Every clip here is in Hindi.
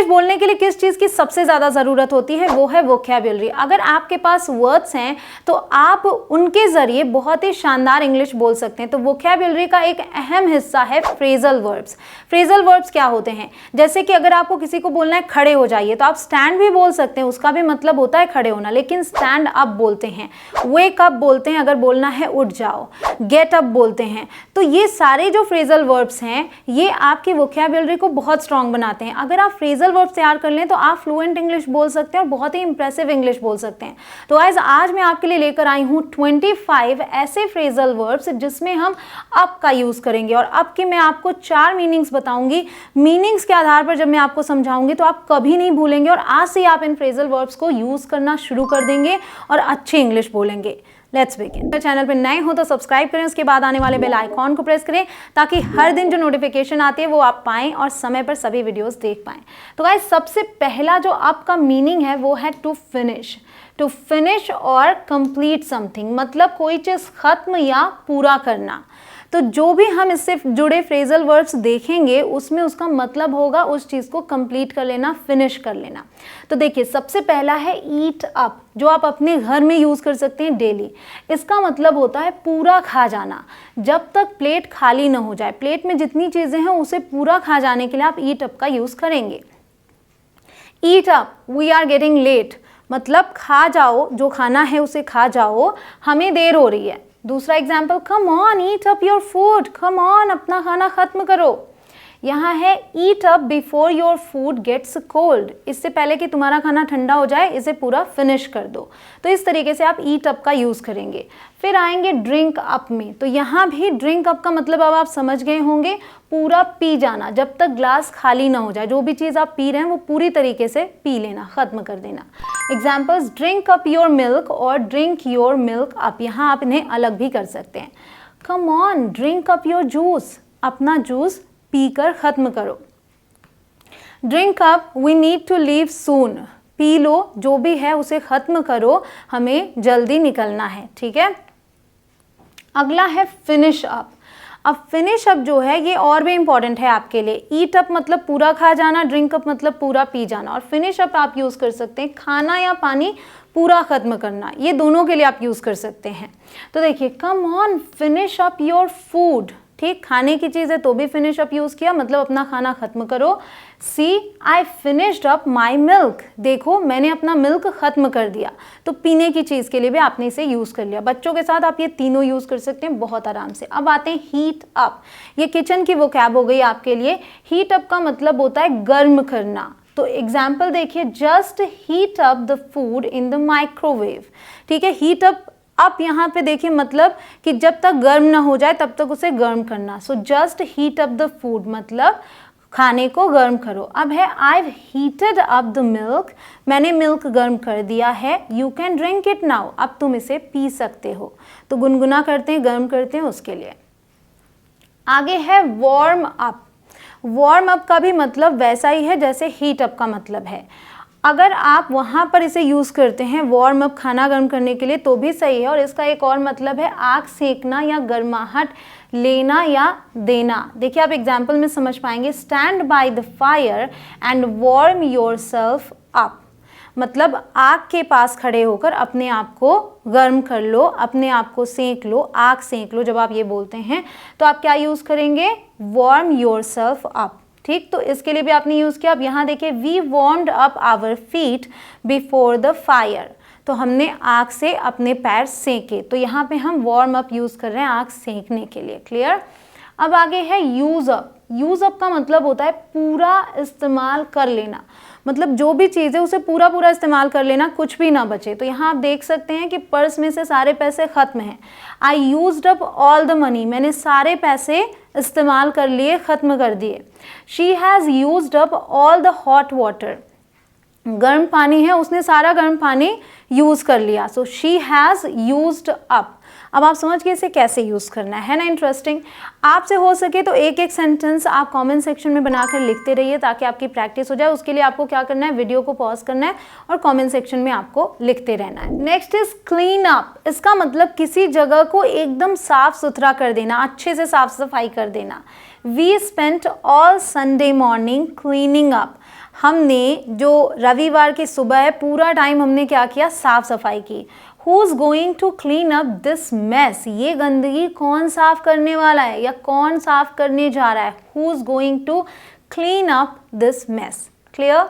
इंग्लिश बोलने के लिए किस चीज़ की सबसे ज़्यादा ज़रूरत होती है, वो है वोकैब्युलरी। अगर आपके पास वर्ड्स हैं तो आप उनके ज़रिए बहुत ही शानदार इंग्लिश बोल सकते हैं। तो वोकैब्युलरी का एक अहम हिस्सा है फ्रेजल वर्ब्स। फ्रेजल वर्ब्स क्या होते हैं, जैसे कि अगर आपको किसी को बोलना है खड़े हो जाइए, तो आप स्टैंड भी बोल सकते हैं, उसका भी मतलब होता है खड़े होना, लेकिन स्टैंड अप बोलते हैं। वेक अप बोलते हैं अगर बोलना है उठ जाओ, गेट अप बोलते हैं। तो ये सारे जो फ्रेजल वर्ब्स हैं ये आपकी वोकैब्युलरी को बहुत स्ट्रांग बनाते हैं। अगर आप फ्रेजल वर्ब्स तैयार कर लें तो आप फ्लुएंट इंग्लिश बोल सकते हैं और बहुत ही इंप्रेसिव इंग्लिश बोल सकते हैं। तो गाइस आज मैं आपके लिए लेकर आई हूँ 25 ऐसे फ्रेजल वर्ब्स जिसमें हम अप का यूज करेंगे, और अप के मैं आपको 4 मीनिंग्स बताऊंगी। मीनिंग्स के आधार पर जब मैं आपको समझाऊंगी तो आप कभी नहीं भूलेंगे, और आज से आप इन फ्रेजल वर्ब्स को यूज करना शुरू कर देंगे और अच्छी इंग्लिश बोलेंगे। Let's begin. अगर चैनल पर नए हो तो सब्सक्राइब करें, उसके बाद आने वाले बेल आइकॉन को प्रेस करें ताकि हर दिन जो नोटिफिकेशन आती है वो आप पाएं और समय पर सभी वीडियोस देख पाएं। तो गाइस सबसे पहला जो आपका मीनिंग है वो है टू फिनिश। टू फिनिश और कंप्लीट समथिंग, मतलब कोई चीज़ खत्म या पूरा करना। तो जो भी हम इससे जुड़े फ्रेजल वर्ड्स देखेंगे उसमें उसका मतलब होगा उस चीज़ को कंप्लीट कर लेना, फिनिश कर लेना। तो देखिए सबसे पहला है ईट अप, जो आप अपने घर में यूज़ कर सकते हैं डेली। इसका मतलब होता है पूरा खा जाना। जब तक प्लेट खाली ना हो जाए, प्लेट में जितनी चीज़ें हैं उसे पूरा खा जाने के लिए आप ईट अप का यूज़ करेंगे। Eat up, we are getting late, मतलब खा जाओ, जो खाना है उसे खा जाओ, हमें देर हो रही है। दूसरा example, come on eat up your food, come on अपना खाना खत्म करो। यहाँ है eat up before your food gets cold, इससे पहले कि तुम्हारा खाना ठंडा हो जाए इसे पूरा फिनिश कर दो। तो इस तरीके से आप ईट अप का यूज़ करेंगे। फिर आएंगे ड्रिंक अप में, तो यहाँ भी ड्रिंक अप का मतलब अब आप समझ गए होंगे, पूरा पी जाना, जब तक ग्लास खाली ना हो जाए। जो भी चीज़ आप पी रहे हैं वो पूरी तरीके से पी लेना, ख़त्म कर देना। Examples, drink up your milk और ड्रिंक योर मिल्क अप, यहाँ आप इन्हें अलग भी कर सकते हैं। Come on drink up your juice, अपना जूस पीकर ख़त्म करो। Drink up, we need to leave soon, पी लो, जो भी है उसे ख़त्म करो, हमें जल्दी निकलना है। ठीक है, अगला है फिनिश अप। अब फिनिश अप जो है ये और भी इंपॉर्टेंट है आपके लिए। ईट अप मतलब पूरा खा जाना, ड्रिंक अप मतलब पूरा पी जाना, और फिनिश अप आप यूज़ कर सकते हैं खाना या पानी पूरा ख़त्म करना, ये दोनों के लिए आप यूज़ कर सकते हैं। तो देखिए, come on finish up your food, ठीक, खाने की चीज़ है तो भी फिनिश अप यूज़ किया, मतलब अपना खाना ख़त्म करो। See I finished up my milk, देखो मैंने अपना मिल्क ख़त्म कर दिया। तो पीने की चीज़ के लिए भी आपने इसे यूज़ कर लिया। बच्चों के साथ आप ये तीनों यूज़ कर सकते हैं बहुत आराम से। अब आते हैं हीट अप, ये किचन की वोकैब हो गई आपके लिए। हीट अप का मतलब होता है गर्म करना। तो एग्जाम्पल देखिए, just heat up the food in the microwave. ठीक है, हीट अप यहाँ पे देखिए मतलब कि जब तक गर्म ना हो जाए तब तक उसे गर्म करना। So just heat up the food मतलब खाने को गर्म करो। अब है I've heated up the milk, मैंने मिल्क गर्म कर दिया है। You can drink it now, अब तुम इसे पी सकते हो। तो गुनगुना करते हैं, गर्म करते हैं उसके लिए। आगे है वार्म अप। वार्म अप का भी मतलब वैसा ही है जैसे हीट अप का मतलब है। अगर आप वहाँ पर इसे यूज़ करते हैं वार्म अप, खाना गर्म करने के लिए, तो भी सही है। और इसका एक और मतलब है आग सेकना या गर्माहट लेना या देना। देखिए आप एग्जाम्पल में समझ पाएंगे, stand by the fire and warm yourself up, मतलब आग के पास खड़े होकर अपने आप को गर्म कर लो, अपने आप को सेक लो, आग सेक लो। जब आप ये बोलते हैं तो आप क्या यूज़ करेंगे, वार्म योरसेल्फ अप। ठीक, तो इसके लिए भी आपने यूज़ किया। अब यहाँ देखिए, we warmed up our feet before the fire, तो हमने आग से अपने पैर सेके। तो यहाँ पे हम वार्म अप यूज़ कर रहे हैं आग सेकने के लिए। क्लियर। अब आगे है यूज़ अप। यूज़ अप का मतलब होता है पूरा इस्तेमाल कर लेना, मतलब जो भी चीज़ है उसे पूरा पूरा इस्तेमाल कर लेना, कुछ भी ना बचे। तो यहाँ आप देख सकते हैं कि पर्स में से सारे पैसे ख़त्म हैं। I used up all the money, मैंने सारे पैसे इस्तेमाल कर लिए, ख़त्म कर दिए। She has used up all the hot water, गर्म पानी है उसने सारा गर्म पानी यूज़ कर लिया। So she has used up. अब आप समझ गए इसे कैसे यूज़ करना है ना। इंटरेस्टिंग। आपसे हो सके तो एक एक सेंटेंस आप कमेंट सेक्शन में बनाकर लिखते रहिए ताकि आपकी प्रैक्टिस हो जाए। उसके लिए आपको क्या करना है, वीडियो को पॉज करना है और कमेंट सेक्शन में आपको लिखते रहना है। Next is clean up. इसका मतलब किसी जगह को एकदम साफ सुथरा कर देना, अच्छे से साफ सफाई कर देना। We spent all Sunday morning cleaning up. हमने जो रविवार की सुबह है पूरा टाइम हमने क्या किया, साफ सफाई की। Who is going to clean up this mess? ये गंदगी कौन साफ करने वाला है या कौन साफ करने जा रहा है? Who is going to clean up this mess? Clear.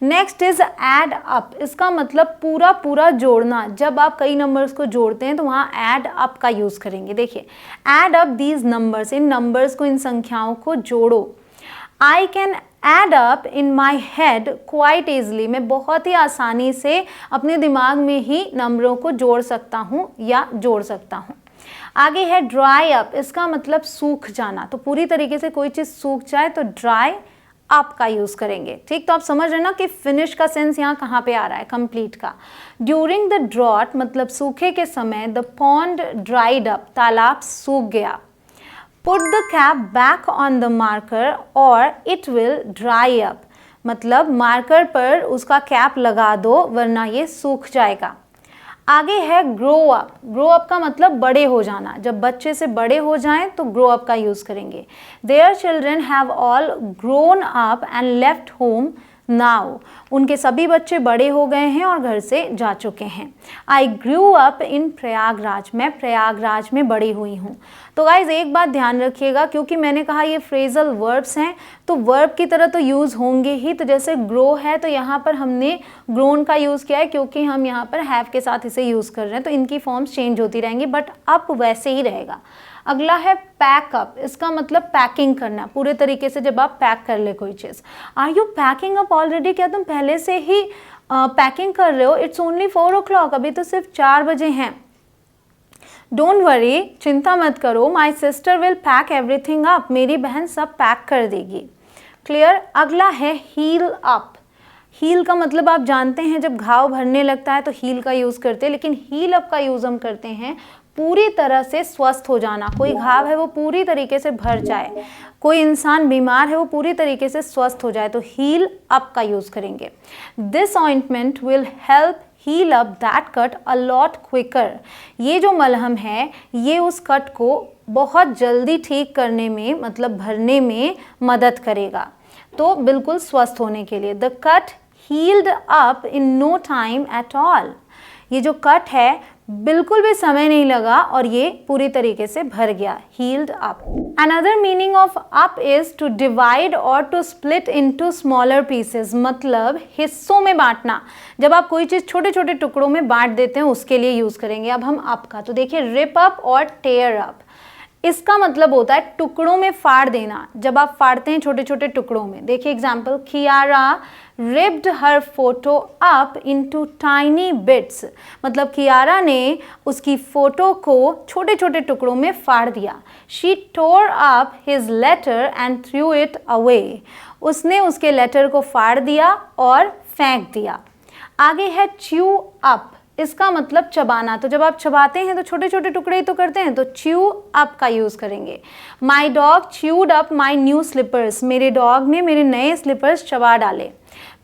Next is add up. इसका मतलब पूरा पूरा जोड़ना। जब आप कई नंबर्स को जोड़ते हैं तो वहाँ एड अप का यूज़ करेंगे। देखिए, एड अप दीज नंबर्स, इन नंबर्स को, इन संख्याओं को जोड़ो। I can add up in my head quite easily. मैं बहुत ही आसानी से अपने दिमाग में ही नंबरों को जोड़ सकता हूँ या जोड़ सकता हूँ। आगे है ड्राई अप। इसका मतलब सूख जाना। तो पूरी तरीके से कोई चीज़ सूख जाए तो ड्राई अप का यूज़ करेंगे। ठीक, तो आप समझ रहे हैं ना कि फिनिश का सेंस यहाँ कहाँ पे आ रहा है, कंप्लीट का। ड्यूरिंग द ड्रॉट मतलब सूखे के समय, द पॉन्ड ड्राइड अप, तालाब सूख गया। Put the cap back on the marker और इट विल ड्राई अप, मतलब मार्कर पर उसका कैप लगा दो वरना ये सूख जाएगा। आगे है ग्रो अप। ग्रो अप का मतलब बड़े हो जाना। जब बच्चे से बड़े हो जाएं तो ग्रो अप का यूज़ करेंगे। Their children have all grown up and left home now. उनके सभी बच्चे बड़े हो गए हैं और घर से जा चुके हैं। आई ग्रू अप इन प्रयागराज। मैं प्रयागराज में बड़ी हुई हूँ। तो गाइज एक बात ध्यान रखिएगा, क्योंकि मैंने कहा ये फ्रेजल वर्ब्स हैं तो वर्ब की तरह तो यूज़ होंगे ही। तो जैसे ग्रो है तो यहाँ पर हमने ग्रोन का यूज़ किया है क्योंकि हम यहाँ पर हैव के साथ इसे यूज़ कर रहे हैं, तो इनकी फॉर्म्स चेंज होती रहेंगी, बट अप वैसे ही रहेगा। अगला है पैक अप। इसका मतलब पैकिंग करना, पूरे तरीके से जब आप पैक कर ले कोई चीज़। Are you packing up already? क्या तुम पहले से ही पैकिंग कर रहे हो? इट्स ओनली 4 o'clock, अभी तो सिर्फ 4 बजे हैं। डोंट वरी, चिंता मत करो। My sister will pack everything up. मेरी बहन सब पैक कर देगी। क्लियर। अगला है हील अप। हील का मतलब आप जानते हैं, जब घाव भरने लगता है तो हील का यूज़ करते हैं, लेकिन हील अप का यूज़ हम करते हैं पूरी तरह से स्वस्थ हो जाना। कोई घाव है वो पूरी तरीके से भर जाए, कोई इंसान बीमार है वो पूरी तरीके से स्वस्थ हो जाए, तो हील अप का यूज़ करेंगे। This ointment will help heal up that cut a lot quicker. ये जो मलहम है ये उस कट को बहुत जल्दी ठीक करने में, मतलब भरने में मदद करेगा, तो बिल्कुल स्वस्थ होने के लिए। The cut healed up in no time at all. ये जो कट है बिल्कुल भी समय नहीं लगा और ये पूरी तरीके से भर गया। Healed up. Another meaning of up is to divide or to split into smaller pieces, मतलब हिस्सों में बांटना। जब आप कोई चीज़ छोटे छोटे टुकड़ों में बांट देते हैं उसके लिए यूज़ करेंगे अब हम अप का। तो देखिए, रिप अप और टेयर अप, इसका मतलब होता है टुकड़ों में फाड़ देना। जब आप फाड़ते हैं छोटे छोटे टुकड़ों में, देखिए example, Kiara ripped her photo up into tiny bits, मतलब कियारा ने उसकी फ़ोटो को छोटे छोटे टुकड़ों में फाड़ दिया। She tore up his letter and threw it away, उसने उसके लेटर को फाड़ दिया और फेंक दिया। आगे है chew up। इसका मतलब चबाना। तो जब आप चबाते हैं तो छोटे छोटे टुकड़े ही तो करते हैं, तो chew up का यूज़ करेंगे। My dog chewed up my new slippers, मेरे डॉग ने मेरे नए स्लीपर्स चबा डाले।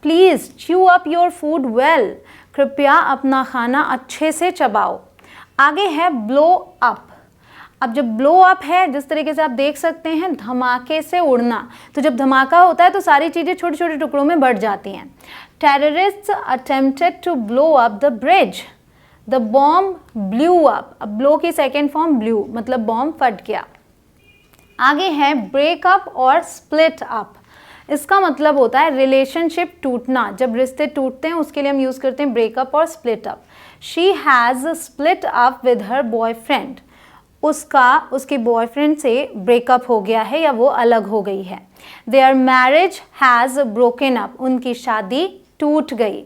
Please chew up your food well, कृपया अपना खाना अच्छे से चबाओ। आगे है ब्लो अप। अब जब ब्लो अप है, जिस तरीके से आप देख सकते हैं, धमाके से उड़ना। तो जब धमाका होता है तो सारी चीज़ें छोटे छोटे टुकड़ों में बढ़ जाती हैं। Terrorists attempted to blow up the bridge, the bomb blew up. अब ब्लो की सेकेंड फॉर्म ब्लू, मतलब बॉम्ब फट गया। आगे है ब्रेकअप और स्प्लिट अप। इसका मतलब होता है रिलेशनशिप टूटना। जब रिश्ते टूटते हैं उसके लिए हम यूज़ करते हैं ब्रेकअप और split up. She has split up with her boyfriend, उसका उसके बॉयफ्रेंड से ब्रेकअप हो गया है या वो अलग हो गई है। There marriage has broken up, उनकी शादी टूट गई।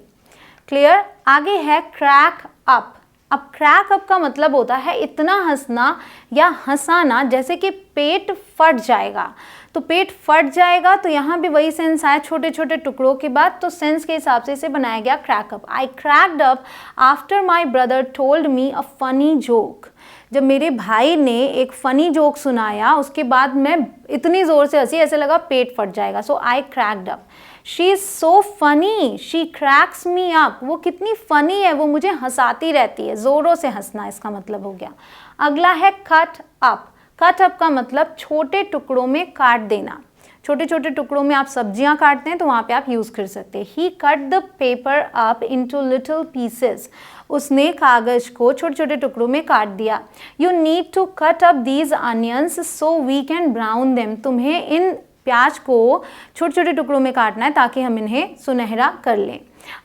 क्लियर। आगे है क्रैक अप। अब क्रैक अप का मतलब होता है इतना हंसना या हंसाना जैसे कि पेट फट जाएगा। तो पेट फट जाएगा, तो यहाँ भी वही सेंस आया छोटे छोटे टुकड़ों के बाद, तो सेंस के हिसाब से इसे बनाया गया crack up. I cracked up after my brother told me a funny joke. जब मेरे भाई ने एक फ़नी जोक सुनाया उसके बाद मैं इतनी ज़ोर से हंसी ऐसे लगा पेट फट जाएगा। So I cracked up. She is so funny, she cracks me up. वो कितनी फ़नी है, वो मुझे हंसाती रहती है। ज़ोरों से हंसना इसका मतलब हो गया। अगला है कट अप। कट अप का मतलब छोटे टुकड़ों में काट देना। छोटे छोटे टुकड़ों में आप सब्जियां काटते हैं तो वहाँ पे आप यूज़ कर सकते हैं। He cut the paper up into little pieces, उसने कागज को छोटे छोटे टुकड़ों में काट दिया। You need to cut up these onions so we can brown them, तुम्हें इन प्याज को छोटे छोटे टुकड़ों में काटना है ताकि हम इन्हें सुनहरा कर लें।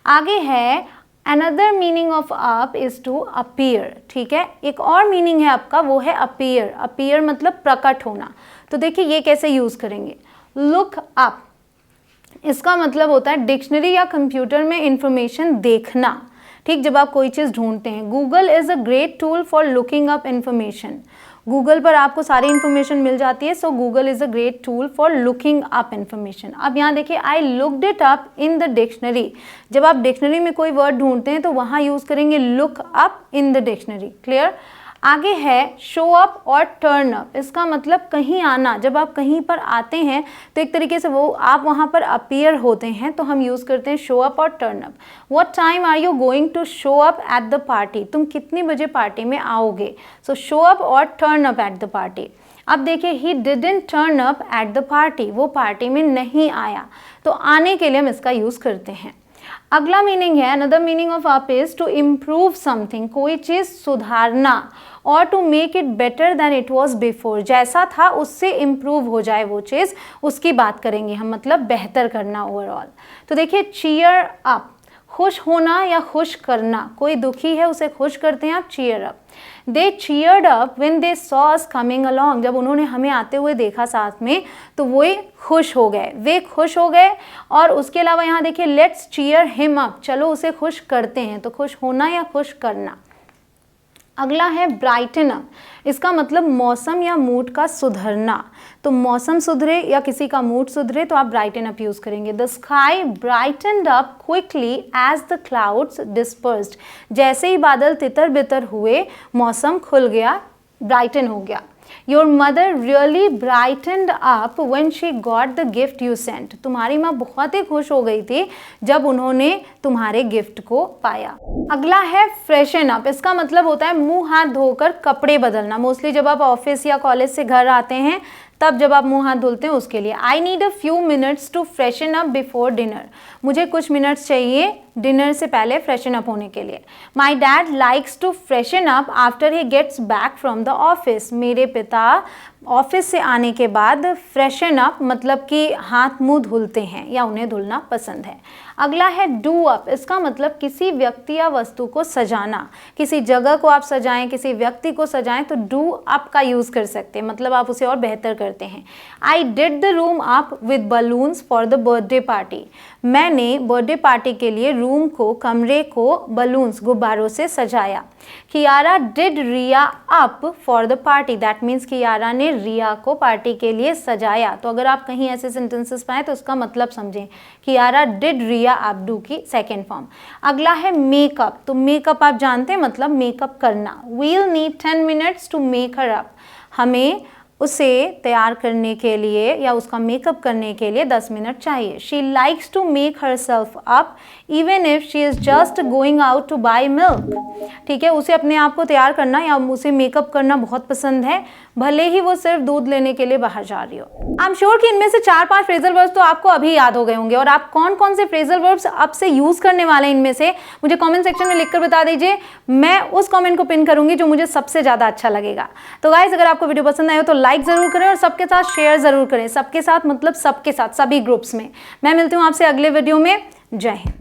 आगे है another meaning of up is to appear, ठीक है, एक और मीनिंग है आपका, वो है अपीयर। अपीयर मतलब प्रकट होना। तो देखिए ये कैसे यूज करेंगे, लुक अप, इसका मतलब होता है डिक्शनरी या कंप्यूटर में इंफॉर्मेशन देखना, ठीक, जब आप कोई चीज़ ढूंढते हैं। Google is a great tool for looking up information, Google पर आपको सारी इन्फॉर्मेशन मिल जाती है, सो Google is a great tool for looking up information. अब यहाँ देखिए I looked it up in the dictionary, जब आप डिक्शनरी में कोई वर्ड ढूंढते हैं तो वहाँ यूज़ करेंगे look up in the dictionary. Clear. आगे है शो अप और टर्न अप, इसका मतलब कहीं आना, जब आप कहीं पर आते हैं तो एक तरीके से वो आप वहाँ पर अपीयर होते हैं, तो हम यूज़ करते हैं शो अप और turn up. What time are you going to show up at the party, तुम कितनी बजे पार्टी में आओगे। सो शो अप और turn up at the party. अब देखिए he didn't turn up at the party, वो पार्टी में नहीं आया, तो आने के लिए हम इसका यूज़ करते हैं। अगला मीनिंग है another meaning of up is to improve something, कोई चीज़ सुधारना, और to make it better than it was before, जैसा था उससे इम्प्रूव हो जाए वो चीज़, उसकी बात करेंगे हम, मतलब बेहतर करना ओवरऑल। तो देखिए चीयर अप, खुश होना या खुश करना, कोई दुखी है उसे खुश करते हैं आप, cheer up. They cheered up when they saw us coming along, जब उन्होंने हमें आते हुए देखा साथ में तो वो खुश हो गए, वे खुश हो गए। और उसके अलावा यहाँ देखिए लेट्स चीयर हिम अप, चलो उसे खुश करते हैं, तो खुश होना या खुश करना। अगला है ब्राइटन अप, इसका मतलब मौसम या मूड का सुधरना, तो मौसम सुधरे या किसी का मूड सुधरे तो आप ब्राइटन अप यूज़ करेंगे। The sky brightened up quickly as the clouds dispersed, जैसे ही बादल तितर बितर हुए मौसम खुल गया, ब्राइटन हो गया। Your mother really brightened up when she got the gift you sent, तुम्हारी माँ बहुत ही खुश हो गई थी जब उन्होंने तुम्हारे गिफ्ट को पाया। अगला है फ्रेशन अप, इसका मतलब होता है मुंह हाथ धोकर कपड़े बदलना, मोस्टली जब आप ऑफिस या कॉलेज से घर आते हैं तब जब आप मुंह हाथ धुलते हैं उसके लिए। I need a few minutes to freshen up before dinner, मुझे कुछ मिनट्स चाहिए डिनर से पहले फ्रेशन अप होने के लिए। My dad likes to freshen up after he gets back from the office, मेरे पिता ऑफिस से आने के बाद फ्रेशन अप मतलब कि हाथ मुंह धुलते हैं या उन्हें धुलना पसंद है। अगला है डू अप, इसका मतलब किसी व्यक्ति या वस्तु को सजाना, किसी जगह को आप सजाएं, किसी व्यक्ति को सजाएं तो डू अप का यूज़ कर सकते हैं, मतलब आप उसे और बेहतर करते हैं। I did the room up with balloons for the birthday party, मैंने बर्थडे पार्टी के लिए रूम को, कमरे को बलून्स, गुब्बारों से सजाया। Kiara did Riya up for the party, that means Kiara ने रिया को पार्टी के लिए सजाया। तो अगर आप कहीं ऐसे सेंटेंसेस पाएं तो उसका मतलब समझें, Kiara did Riya up, do की सेकेंड फॉर्म। अगला है मेकअप, तो मेकअप आप जानते हैं मतलब मेकअप करना। We'll need 10 minutes to make her up, हमें उसे तैयार करने के लिए या उसका मेकअप करने के लिए 10 मिनट चाहिए। She likes to make herself up even if she is just going out to buy milk, ठीक है, उसे अपने आप को तैयार करना या उसे मेकअप करना बहुत पसंद है, भले ही वो सिर्फ दूध लेने के लिए बाहर जा रही हो। आई एम श्योर कि इनमें से 4-5 फ्रेजल वर्ब्स तो आपको अभी याद हो गए होंगे, और आप कौन कौन से फ्रेजल वर्ब्स अब से यूज़ करने वाले हैं इनमें से मुझे कमेंट सेक्शन में लिखकर बता दीजिए, मैं उस कमेंट को पिन करूंगी जो मुझे सबसे ज़्यादा अच्छा लगेगा। तो गाइस अगर आपको वीडियो पसंद आए हो तो लाइक ज़रूर करें और सबके साथ शेयर ज़रूर करें, सबके साथ मतलब सबके साथ, सभी ग्रुप्स में। मैं मिलती हूँ आपसे अगले वीडियो में। जय हिंद।